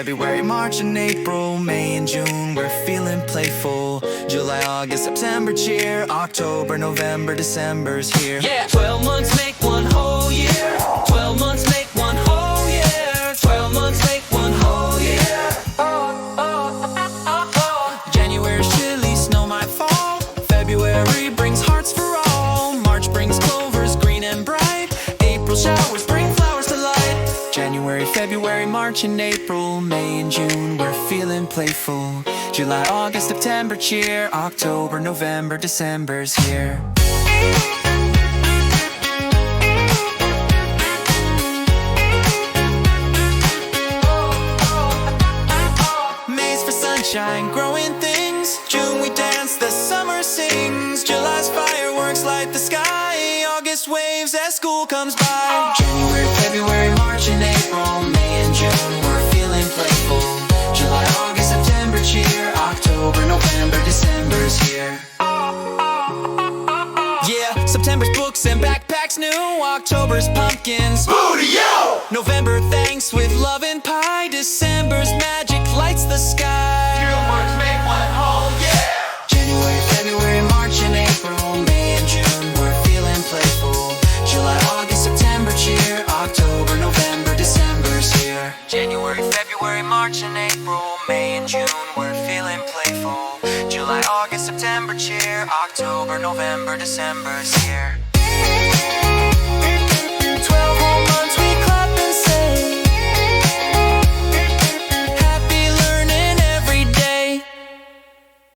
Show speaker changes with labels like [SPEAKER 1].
[SPEAKER 1] February, March and April, May and June, we're feeling playful. July, August, September, cheer. October, November, December's here.
[SPEAKER 2] Yeah, 12 months make one whole year. 12 months make one whole year. 12 months make one whole year.
[SPEAKER 1] January's chilly, snow might fall. February brings hearts for all. March brings clovers green and bright. April showers bring flowers to light. January, February, March and April, May and June, we're feeling playful. July, August, September, cheer. October, November, December's here. May's for sunshine, growing things. June we dance, the summer sings. July's fireworks light the sky. August waves as school comes by. January, February, March and April, May and June, we're feeling playful. July, August, September, cheer. October, November, December's here. Yeah, September's books and backpacks new. October's pumpkins, booty-yo! November thanks with love and pie. December's magic lights the sky.
[SPEAKER 2] Fireworks make one whole year.
[SPEAKER 1] January, February, March and April, May and June, we're feeling playful. July, August, September, cheer. October, November, December's here. January, February, March and April, May and June, we're feeling playful. July, August, September, cheer. October, November, December's here.